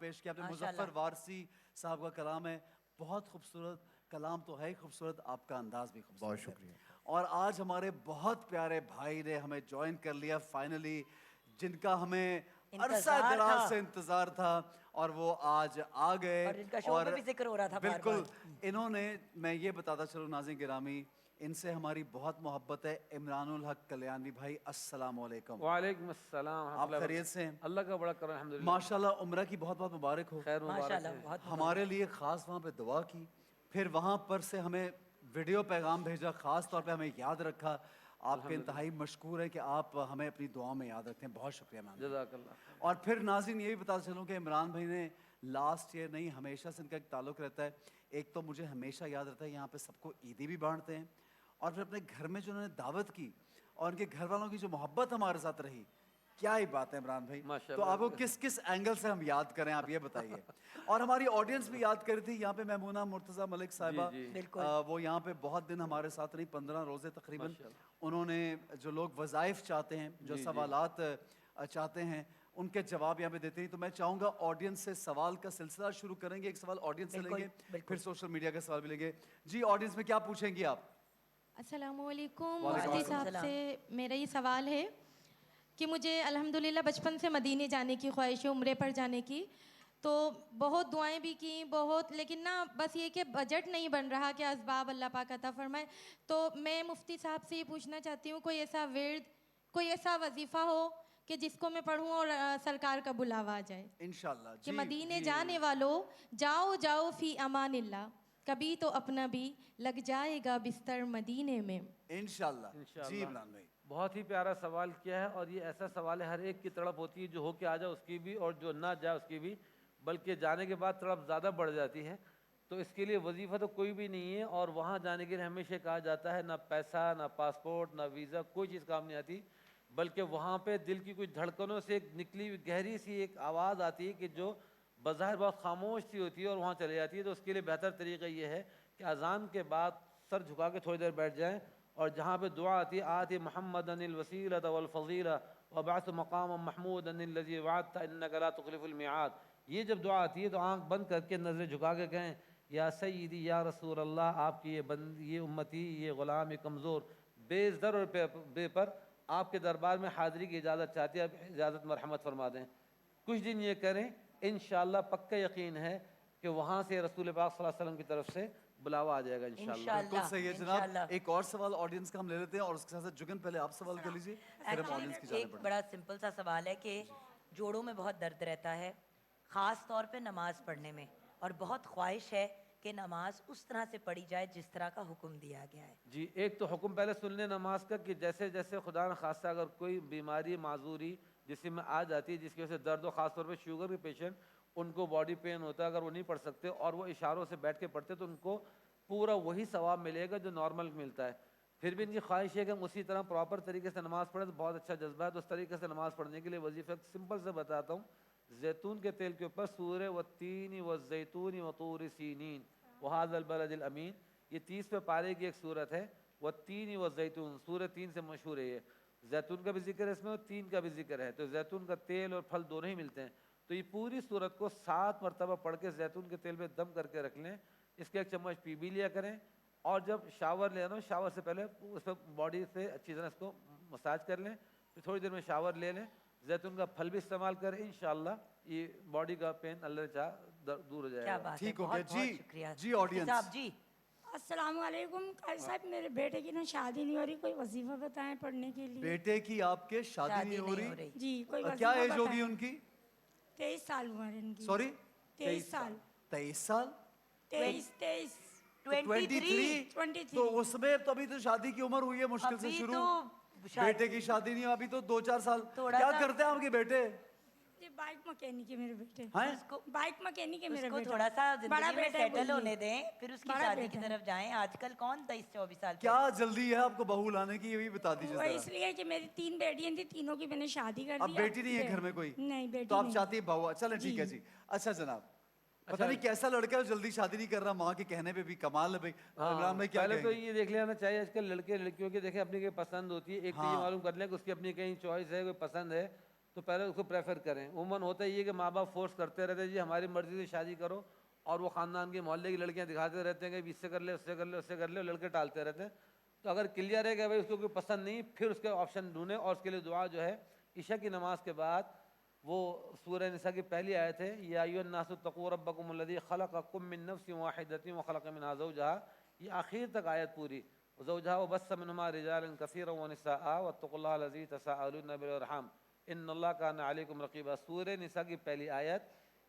पेश किया आपने। माशाल्लाह। मुजफ्फर वारसी साहब का कलाम है, बहुत खूबसूरत कलाम तो है ही खूबसूरत, आपका अंदाज भी खूबसूरत बहुत है। शुक्रिया। और आज हमारे बहुत प्यारे भाई ने हमें ज्वाइन कर लिया फाइनली, जिनका हमें अरसा इंतजार दराज था। से इंतजार था और वो आज आ गए। और जिनका शो पे भी जिक्र हो रहा था बार बिल्कुल बार। इन्होंने, मैं ये बताता चलूं नाज़रीन गिरामी, इनसे हमारी बहुत मोहब्बत है। इमरानुल हक कल्याणवी भाई, अस्सलाम वालेकुम। वालेकुम अस्सलाम। आप खैरियत से हैं? अल्लाह का बड़ा करम अल्हम्दुलिल्लाह। माशाल्लाह, उम्र की बहुत बहुत मुबारक हो। खैर मुबारक माशाल्लाह है। बहुत हमारे लिए ख़ास वहाँ पे दुआ की, फिर वहाँ पर से हमें वीडियो पैगाम भेजा, ख़ास तौर पे हमें याद रखा। आपके इंतहाई मशकूर है कि आप हमें अपनी दुआओं में याद रखते हैं, बहुत शुक्रिया मैम। जज़ाकल्लाह। और फिर नाज़रीन ये भी बता चलूँ कि इमरान भाई ने लास्ट ईयर नहीं, हमेशा से इनका एक ताल्लुक़ रहता है। एक तो मुझे हमेशा याद रहता है यहाँ पे सबको ईदी भी बांटते हैं, और फिर अपने घर में जो उन्होंने दावत की और उनके घर वालों की जो मोहब्बत हमारे साथ रही, क्या ही बात है इमरान भाई। तो माशाल्लाह। आपको किस किस एंगल से हम याद करें, आप ये बताइए। और हमारी ऑडियंस भी याद करी थी यहाँ पे, महमूना मुर्तज़ा मलिक साहिबा, जी। बिल्कुल। वो यहाँ पे बहुत दिन हमारे साथ रही, 15 रोज़े तकरीबन। माशाल्लाह। उन्होंने जो लोग वज़ाइफ चाहते हैं, जो जी। सवालात चाहते हैं, उनके जवाब यहाँ पे देते हैं। तो मैं चाहूँगा ऑडियंस से सवाल का सिलसिला शुरू करेंगे। एक सवाल ऑडियंस से बिल्कुल, लेंगे, बिल्कुल। फिर सोशल मीडिया का सवाल भी लेंगे। जी ऑडियंस में क्या पूछेंगी आप? अस्सलामुअलैकुम। वालेकुम मुफ्ती अस्सलाम। साहब से मेरा ये सवाल है कि मुझे अल्हम्दुलिल्लाह बचपन से मदीने जाने की ख्वाहिश है, उम्रे पर जाने की। तो बहुत दुआएं भी की बहुत, लेकिन ना बस ये कि बजट नहीं बन रहा कि असबाब अल्लाह पाक अता फरमाए। तो मैं मुफ्ती साहब से ये पूछना चाहती हूँ, कोई ऐसा विर्द, कोई ऐसा वजीफ़ा हो कि जिसको मैं पढ़ूँ और सरकार का बुलावा आ जाए इंशाल्लाह कि जी। मदीने जाने वालों जाओ जाओ फ़ी अमानिल्लाह, कभी तो अपना भी लग जाएगा बिस्तर मदीने में। इंशाल्लाह जी। इंशाल्लाह। इमरान भाई बहुत ही प्यारा सवाल किया है, और ये ऐसा सवाल है हर एक की तड़प होती है, जो होके आ जाए उसकी भी और जो ना जाए उसकी भी, बल्कि जाने के बाद तड़प ज़्यादा बढ़ जाती है। तो इसके लिए वजीफ़ा तो कोई भी नहीं है, और वहाँ जाने के लिए हमेशा कहा जाता है ना पैसा, ना पासपोर्ट, ना वीज़ा, कोई चीज़ काम नहीं आती, बल्कि वहाँ पे दिल की कुछ धड़कनों से एक निकली हुई गहरी सी एक आवाज़ आती है कि जो बज़ाहिर बहुत खामोश सी होती है और वहाँ चले जाती है। तो उसके लिए बेहतर तरीका ये है कि अज़ान के बाद सर झुका के थोड़ी देर बैठ जाएँ, और जहाँ पे दुआ आती है आति मोहम्मदनिल वसीलत वल फज़ीला व बअस मक़ाम महमूदनिल लज़ी वअदत इन्नका ला तुख़लिफ़ुल मिआद, ये जब दुआ आती है तो आँख बंद करके नज़रें झुका के कहें, या सय्यदी या रसूल अल्लाह, आपकी ये उम्मती, ये ग़ुलाम, ये कमज़ोर, बेज़र और बेपर आपके दरबार में हाज़िरी की इजाज़त चाहती है, आप इजाज़त मरहमत फरमा दें। कुछ दिन ये करें, इंशाअल्लाह पक्का यकीन है कि वहाँ से रसूल पाक सल्लल्लाहु अलैहि वसल्लम की तरफ से बुलावा आ जाएगा इंशाअल्लाह। बिल्कुल सही है जनाब। इंशाअल्लाह। एक और सवाल ऑडियंस का हम ले लेते हैं, और उसके साथ साथ जुगन पहले आप सवाल कर लीजिए, फिर हम ऑडियंस की एक्चुअली जाने एक बड़ा सिंपल सा सवाल है कि जोड़ों में बहुत दर्द रहता है, ख़ास तौर पे नमाज पढ़ने में, और बहुत ख्वाहिश है कि नमाज उस तरह से पढ़ी जाए जिस तरह का हुक्म दिया गया है। जी, एक तो हुक्म पहले सुन लें नमाज का कि जैसे जैसे खुदा न खास्ता अगर कोई बीमारी माजूरी जिसम में आ जाती है, जिसकी वजह से दर्द हो, ख़ास तौर पे शुगर के पेशेंट, उनको बॉडी पेन होता है, अगर वो नहीं पढ़ सकते और वो इशारों से बैठ के पढ़ते तो उनको पूरा वही सवाब मिलेगा जो नॉर्मल मिलता है। फिर भी इनकी ख्वाहिश है कि हम उसी तरह प्रॉपर तरीके से नमाज़ पढ़ें, तो बहुत अच्छा जज्बा है। तो उस तरीके से नमाज़ पढ़ने के लिए वजीफ़ा सिंपल से बताता हूँ। जैतून के तेल के ऊपर सूरे व तीन व जैतून व तूर सीनीन वहाज़ल बलदिल अमीन, ये 30वें पारे की एक सूरत है। वह तीन व जैतून, सूरह 3 से मशहूर है ये। जैतून का भी जिक्र है इसमें और 3 का भी जिक्र है। तो जैतून का तेल और फल दोनों ही मिलते हैं। तो ये पूरी सूरत को 7 मरतबा पढ़ के जैतून के तेल में दम करके रख लें। इसके 1 चम्मच पी भी लिया करें, और जब शावर ले लो, शावर से पहले उस पर बॉडी से अच्छी तरह इसको मसाज कर लें, फिर थोड़ी देर में शावर ले लें। जैतून का फल भी इस्तेमाल करें, इंशाअल्लाह ये बॉडी का पेन अल्लाह ने चाहा दूर हो क्या जाएगा। बात है, ठीक हो गया बहुत बहुत जी। शुक्रिया जी ऑडियंस साहब जी। अस्सलामुअलैकुम। कारी साहब, मेरे बेटे की ना शादी नहीं हो रही, कोई वजीफा बताएं पढ़ने के लिए। बेटे की आपके शादी नहीं हो रही? जी, कोई क्या वजीफा एज होगी बताएं। उनकी? 23 साल उम्र है इनकी। सॉरी 23 साल। 23 साल? 23 23 23। तो उसमें तो अभी तो शादी की उम्र हुई है मुश्किल से अभी शुरू। तो बेटे की शादी नहीं, अभी तो 2-4 साल। थोड़ा क्या सा- करते हैं आपके बेटे? ये बाइक मैकेनिक है मेरे बेटे। हैं? उसको बाइक मैकेनिक है मेरे उसको बेटे। थोड़ा सा बड़ा जिंदगी में बेटा है सेटल बोलिए। होने दें, फिर उसकी बड़ा शादी की बेटा है। तरफ जाएं। आजकल कौन 23-24 साल क्या जल्दी है आपको बहू लाने की, ये भी बता दीजिए वो जरा। इसलिए कि मेरी 3 बेटियां थी, तीनों की मैंने शादी कर दी। अब बेटी नहीं है घर में कोई? नहीं बेटी तो आप नहीं। चाहती है बहू? चलें ठीक है जी। अच्छा जनाब, पता नहीं कैसा लड़का है जल्दी शादी नहीं कर रहा, माँ के कहने पे भी कमाल है भाई। इमरान भाई क्या पहले तो कहेंगे? ये देख लेना चाहिए आजकल लड़के लड़कियों की देखें अपनी कहीं पसंद होती है, एक तो ये हाँ। मालूम कर लें कि उसकी अपनी कहीं चॉइस है, कोई पसंद है। तो पहले उसको प्रेफर करें। उमूमन होता ही है कि माँ बाप फोर्स करते रहते हैं जी हमारी मर्ज़ी से शादी करो, और वो ख़ानदान के मोहल्ले की लड़कियाँ दिखाते रहते हैं कि इससे कर ले, उससे कर ले, उससे कर ले, लड़के टालते रहते हैं। तो अगर क्लियर है कि भाई उसको कोई पसंद नहीं, फिर उसके ऑप्शन ढूंढें, और उसके लिए दुआ जो है ईशा की नमाज के बाद वो सूरह निसा की पहली आयत है, या अय्युहन्नासु तक़ू रब्बकुमुल्लज़ी ख़लक़कुम मिन नफ्सिन वाहिदतिन व ख़लक़ मिनहा ज़ौजहा, ये आखिर तक आयत पूरी। ज़ौजहा व बस्स मिनहुमा रिजालन कसीरन व निसाअ वत्तक़ुल्लाह लज़ी तसाअलून बिही वल अरहाम इन्नल्लाह काना अलैकुम रक़ीबा। सूरह निसा की पहली आयत,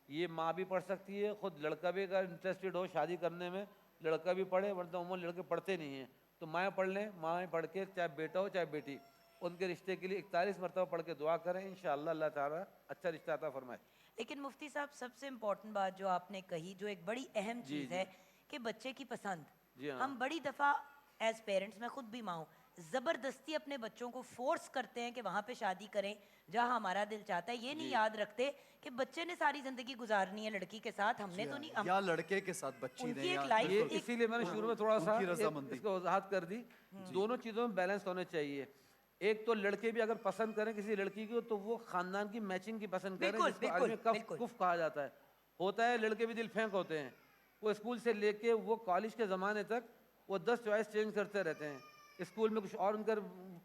ये माँ भी पढ़ सकती है, खुद लड़का भी अगर इंटरेस्टेड हो शादी करने में लड़का भी पढ़े, वरना उमूमन लड़के पढ़ते नहीं हैं, तो माएँ पढ़ लें। माएँ पढ़ के चाहे बेटा हो चाहे बेटी, उनके रिश्ते के लिए 41 मरतबा पढ़ के दुआ करें, इंशाअल्लाह अल्लाह ताला अच्छा रिश्ता अता फरमाए। लेकिन मुफ्ती साहब सबसे इम्पोर्टेंट बात जो आपने कही, जो एक बड़ी अहम जी, चीज़ जी। है कि बच्चे की पसंद। जी हाँ। हम बड़ी दफ़ा एज पेरेंट्स, मैं खुद भी माँ हूँ, ज़बरदस्ती अपने बच्चों को फोर्स करते हैं कि वहाँ पे शादी करें जहाँ हमारा दिल चाहता है। ये नहीं याद रखते कि बच्चे ने सारी ज़िंदगी गुजारनी है लड़की के साथ, हमने तो नहीं। या लड़के के साथ बच्ची उनकी ने, एक या लाइफ ये एक- इसीलिए मैंने शुरू में थोड़ा सा उनकी एक रजामंदी। इसको वजाहत कर दी। दोनों चीज़ों में बैलेंस होने चाहिए। एक तो लड़के भी अगर पसंद करें किसी लड़की को, तो वो खानदान की मैचिंग की पसंद करें, बिल्कुल, जिसको बिल्कुल, अरबी में कफ बिल्कुल। कुफ कहा जाता है। होता है लड़के भी दिल फेंक होते हैं, वो स्कूल से लेके वो कॉलेज के ज़माने तक वो 10 चॉइस चेंज करते रहते हैं। स्कूल में कुछ और उनका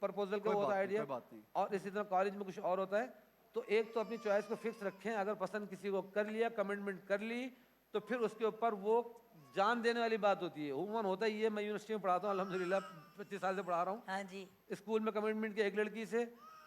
प्रपोजल का कोई होता बात है नहीं, आइडिया, कोई बात नहीं। और इसी तरह कॉलेज में कुछ और होता है। तो एक तो अपनी चॉइस को फिक्स रखें, अगर पसंद किसी को कर लिया, कमिटमेंट कर ली, तो फिर उसके ऊपर वो जान देने वाली बात होती है। उमूमन होता ही है, मैं यूनिवर्सिटी में पढ़ाता हूँ अल्हम्दुलिल्लाह, 25 साल से पढ़ा रहा हूँ। हाँ जी, स्कूल में कमिटमेंट के एक लड़की से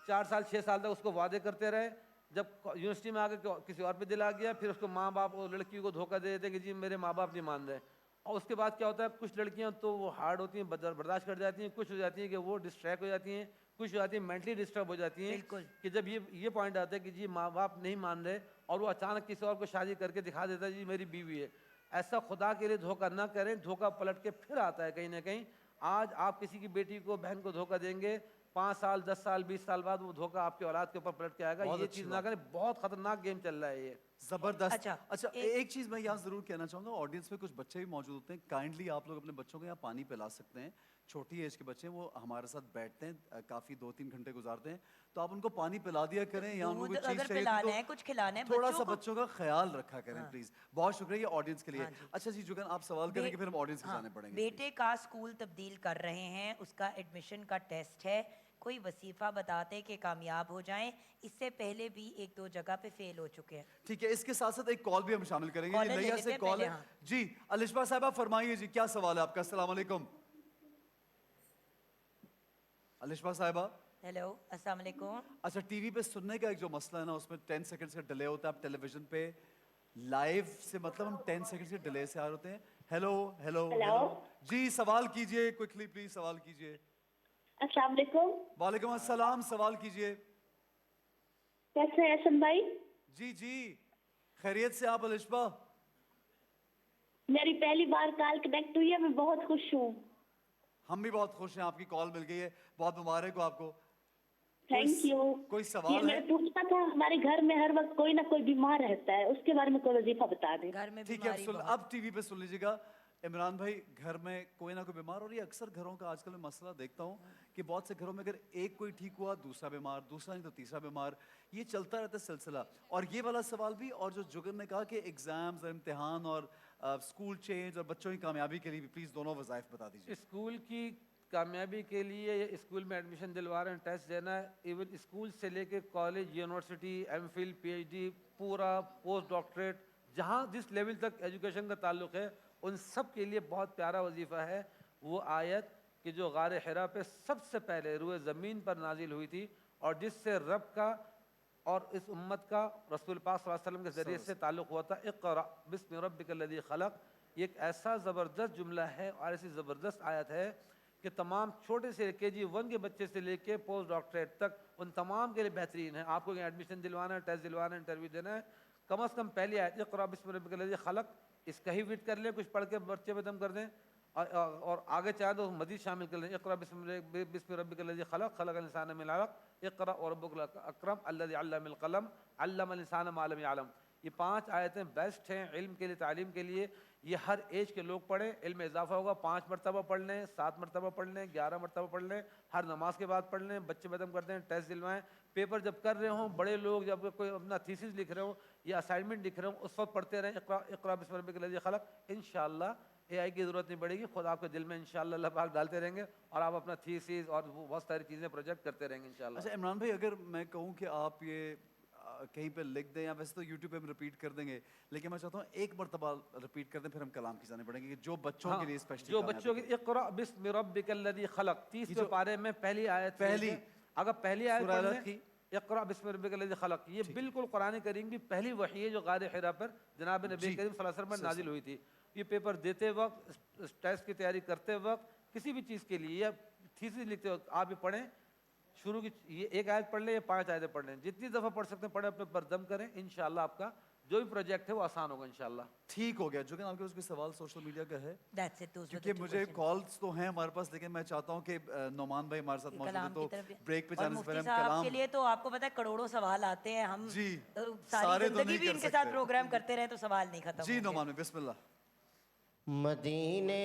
4 साल 6 साल तक उसको वादे करते रहे, जब यूनिवर्सिटी में आके किसी और पे दिल आ गया, फिर उसको माँ बाप और लड़की को धोखा दे देते हैं कि जी मेरे माँ बाप नहीं मान रहे। और उसके बाद क्या होता है, कुछ लड़कियां तो वो हार्ड होती हैं, बर्दाश्त कर जाती हैं, कुछ हो जाती हैं कि वो डिस्ट्रैक्ट हो जाती हैं, कुछ हो जाती हैं मेंटली डिस्टर्ब हो जाती हैं। बिल्कुल। कि जब ये पॉइंट आता है कि जी माँ बाप नहीं मान रहे, और वो अचानक किसी और को शादी करके दिखा देता है जी मेरी बीवी है। ऐसा खुदा के लिए धोखा ना करें, धोखा पलट के फिर आता है कहीं ना कहीं। आज आप किसी की बेटी को, बहन को धोखा देंगे, 5 साल 10 साल 20 साल बाद वो धोखा आपके औलाद के ऊपर पलट के आएगा। बहुत ये अच्छी चीज़ ना बात। करें, बहुत खतरनाक गेम चल रहा है ये। जबरदस्त। अच्छा, अच्छा, एक चीज मैं यहाँ जरूर कहना चाहूंगा, ऑडियंस में कुछ बच्चे भी मौजूद होते हैं, काइंडली आप लोग अपने बच्चों को यहाँ पानी पिला सकते हैं। छोटी एज के बच्चे हैं, वो हमारे साथ बैठते हैं, काफी 2-3 घंटे गुजारते हैं, तो आप उनको पानी पिला दिया करें, या उनको दूध कोई चीज अगर चाहिए पिलाना तो है, कुछ खिलाना है, थोड़ा सा को- बच्चों का ख्याल रखा करें प्लीज। बहुत शुक्रिया ये ऑडियंस के लिए। हाँ जी। अच्छा जी जुगन, आप सवाल करेंगे फिर हम ऑडियंस के हाँ, जाने पड़ेंगे। बेटे का स्कूल तब्दील कर रहे हैं, उसका एडमिशन का टेस्ट है, कोई वसीफा बताते कि कामयाब हो जाएं। इससे पहले भी 1-2 जगह पे फेल हो चुके हैं। ठीक है, इसके साथ साथ एक कॉल भी हम शामिल करेंगे। कॉलर ये ले नैया लेते से हैं कॉल पहले, है हाँ। जी। अलिशबा साहब फरमाइए जी, क्या सवाल है आपका? अस्सलाम वालेकुम अलिशबा साहिबा। हेलो, अस्सलाम वालेकुम। अच्छा, टीवी पे सुनने का एक जो मसला है ना, उसमें 10 सेकंड्स का डिले होता है। आप टेलीविजन पे लाइव से मतलब हम 10 सेकंड्स के डिले से आ रहे होते हैं। हेलो हेलो हेलो जी, सवाल कीजिए क्विकली प्लीज, सवाल कीजिए। अस्सलाम वालेकुम। वालेकुम अस्सलाम, सवाल कीजिए। कैसे हैं हसन भाई? जी जी, खैरियत से आप अलिशबा? मेरी पहली बार कॉल कनेक्ट हुई है, मैं बहुत खुश हूँ। हम भी बहुत खुश हैं, आपकी कॉल मिल गई है, बहुत मुबारक हो आपको। Thank you. कोई ये सवाल मैं है? पूछना था, हमारे घर में हर वक्त कोई ना कोई बीमार रहता है, उसके बारे में कोई वजीफा बता दें। घर में ठीक है, बीमारी अब बहुत। अब टीवी पे सुन लीजिएगा। इमरान भाई, घर में कोई ना कोई बीमार, और ये अक्सर घरों का आजकल मैं मसला देखता हूँ कि बहुत से घरों में अगर एक कोई ठीक हुआ, दूसरा बीमार, दूसरा नहीं तो तीसरा बीमार, ये चलता रहता है सिलसिला। और ये वाला सवाल भी, और जो जुगन ने कहा कि एग्जाम्स और इम्तिहान और स्कूल चेंज और बच्चों की कामयाबी के लिए भी प्लीज दोनों वज़ाइफ बता दीजिए। स्कूल की कामयाबी के लिए या स्कूल में एडमिशन दिलवा रहे हैं, टेस्ट देना है, इवन स्कूल से लेके कॉलेज, यूनिवर्सिटी, एमफिल, पीएचडी, पूरा पोस्ट डॉक्टरेट, जहाँ जिस लेवल तक एजुकेशन का ताल्लुक है, उन सब के लिए बहुत प्यारा वजीफ़ा है वो आयत कि जो गार हिरा पे सबसे पहले रुए ज़मीन पर नाजिल हुई थी, और जिससे रब का और इस उम्मत का रसूल पाक सल्लल्लाहु अलैहि वसल्लम के ज़रिए से ताल्लुक़ हुआ था। इक़रा बिस्मि रब्बिकल्लज़ी ख़लक़, ये एक ऐसा ज़बरदस्त जुमला है और ऐसी ज़बरदस्त आयत है कि तमाम छोटे से KG1 के बच्चे से लेके पोस्ट डॉक्टरेट तक उन तमाम के लिए बेहतरीन है। आपको एडमिशन दिलवाना है, टेस्ट दिलवाना है, इंटरव्यू देना है, कम अज़ कम पहली आयत इक़रा बिस्मि रब्बिकल्लज़ी ख़लक़, इसका ही विट कर लें, कुछ पढ़ के बच्चे पे दम कर दें, और आगे चाहे तो मज़ीद शामिल कर लें। इक़रा बिस्मि रब्बिकल्लज़ी ख़लक़, ख़लक़ल इंसान मिन अलक़, इक़रा व रब्बुकल अकरम अल्लज़ी अल्लमल क़लम अल्लमल इंसान मा लम यअलम। ये 5 आयतें बेस्ट हैं इल्म के लिए, तालीम के लिए। ये हर एज के लोग पढ़ें, इल्म में इजाफा होगा। 5 मरतबा पढ़ लें, 7 मरतबा पढ़ लें, 11 मरतबा पढ़ लें, हर नमाज के बाद पढ़ लें, बच्चे बदम कर दें, टेस्ट दिलवाएं, पेपर जब कर रहे हों, बड़े लोग जब कोई अपना थीसिस लिख रहे हो या असाइनमेंट लिख रहे हो, उस वक्त पढ़ते रहें इक़रा बिस्मि रब्बिकल लज़ी खलक़। इंशाअल्लाह AI की ज़रूरत नहीं पड़ेगी, खुद आपके दिल में इंशाअल्लाह अल्लाह पाक डालते रहेंगे और आप अपना थीसिस और बहुत सारी चीज़ें प्रोजेक्ट करते रहेंगे इंशाअल्लाह। अच्छा इमरान भाई, अगर मैं कहूँ कि आप ये कहीं पे लिख दें, या वैसे तो यूट्यूब पे हम रिपीट कर देंगे, लेकिन मैं चाहता हूँ एक मरतबा रिपीट कर दें, फिर हम कलाम की जाने पड़ेंगे कि जो बच्चों के लिए स्पेशली जो बच्चों की इक़रा बिस्मि रब्बिकल लज़ी खलक़ 30वें पारे में पहली आयत पहली- अगर पहली आयत सूरह पढ़ अलग लें, की इक़रा बिस्मि रब्बिकल लज़ी खलक़, ये बिल्कुल कुरान करीम की पहली वही है जो गार हिरा पर जनाब नबी जी। करीम सल्लल्लाहु अलैहि वसल्लम पर नाजिल हुई थी। ये पेपर देते वक्त, टेस्ट की तैयारी करते वक्त, किसी भी चीज़ के लिए या थीसिस लिखते वक्त आप ये पढ़ें, शुरू की ये एक आयत पढ़ लें या 5 आयतें पढ़ लें, जितनी दफ़ा पढ़ सकते हैं पढ़ें, अपने पर दम करें, इंशाअल्लाह आपका जो भी प्रोजेक्ट है वो आसान होगा इंशाअल्लाह। ठीक हो गया। जो कि आपके पास कोई सवाल सोशल मीडिया का है? That's it, those were the क्योंकि two मुझे questions. कॉल्स तो हैं हमारे पास, लेकिन मैं चाहता हूँ कि नौमान भाई हमारे साथ मौजूद हैं, कलाम तो की तरफ ब्रेक पे और जाने से मुफ्ती पहले हम साहब कलाम के लिए तो आपको पता है करोड़ों सवाल आते हैं, हम जी, सारी सारे तो जिंदगी नहीं भी कर इनके साथ सकते। प्रोग्राम करते रहे तो सवाल नहीं खत्म जी होंगे। नौमान भाई, बिस्मिल्लाह। मदीने